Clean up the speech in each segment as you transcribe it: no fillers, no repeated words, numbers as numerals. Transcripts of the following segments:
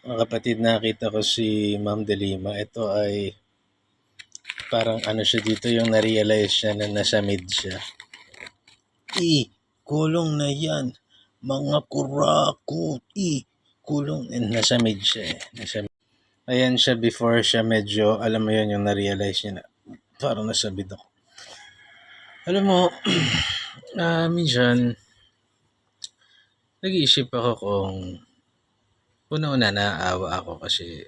Mga kapatid, nakita ko si Ma'am Delima. Ito ay parang ano siya dito, yung na-realize siya na nasa mid siya. Kulong na yan. Mga kurakot. Kulong. Nasa mid siya eh. Ayan siya before siya medyo, alam mo yun, yung na-realize niya na parang nasa mid ako. Alam mo, minsan, nag-iisip ako kung una-una naaawa ako kasi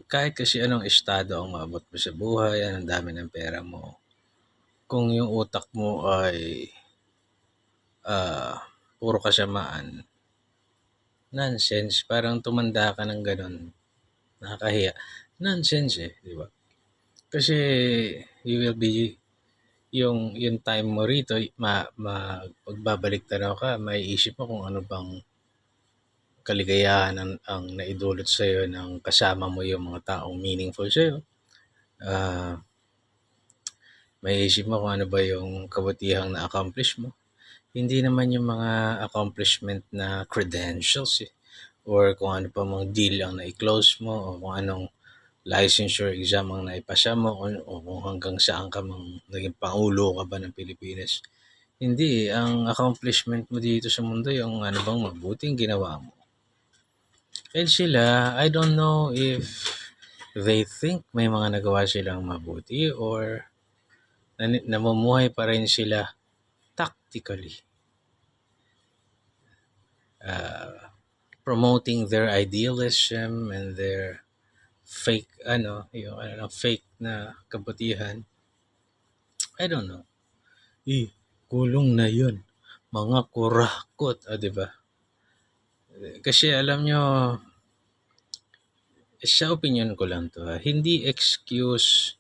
kahit kasi anong estado ang maabot mo sa buhay, anong dami ng pera mo, kung yung utak mo ay puro kasamaan, nonsense, parang tumanda ka ng ganun, nakakahiya. Nonsense eh, di ba? Kasi you will be, yung time mo rito, pagbabalik tanaw ka, may isip mo kung ano bang kaligayahan ang naidulot sa'yo ng kasama mo yung mga taong meaningful sa'yo. May isip mo kung ano ba yung kabutihang na-accomplish mo. Hindi naman yung mga accomplishment na credentials eh, or kung ano pa mga deal ang na-close mo, o kung anong licensure exam ang naipasa mo, o kung hanggang saan ka mang naging pangulo ka ba ng Pilipinas. Hindi, ang accomplishment mo dito sa mundo yung ano bang mabuting ginawa mo. And sila, I don't know if they think may mga nagawa silang mabuti or namumuhay pa rin sila tactically, promoting their idealism and their fake fake na kabutihan. I don't know. Kulong na yun. Mga kurakot, diba? Kasi alam nyo, sa opinion ko lang to, hindi excuse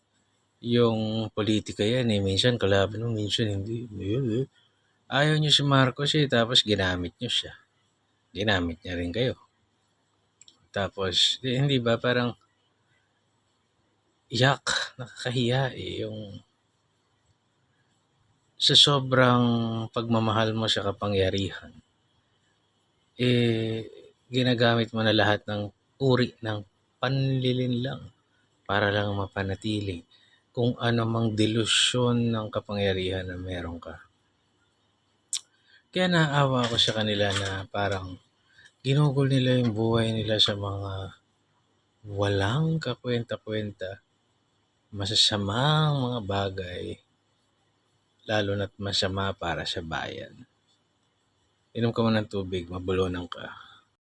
yung politika yan eh. Minsan kalaban mo, minsan hindi. Ayaw nyo si Marcos eh, tapos ginamit nyo siya. Ginamit niya rin kayo. Tapos, hindi ba parang nakakahiya eh, yung sa sobrang pagmamahal mo sa kapangyarihan, ginagamit mo na lahat ng uri ng panlilinlang para lang mapanatili kung ano mang delusyon ng kapangyarihan na meron ka. Kaya naawa ako sa kanila na parang ginugol nila yung buhay nila sa mga walang kakwenta-kwenta, masasamang mga bagay, lalo na't masama para sa bayan. Inom ka mo ng tubig, mabulunan ka.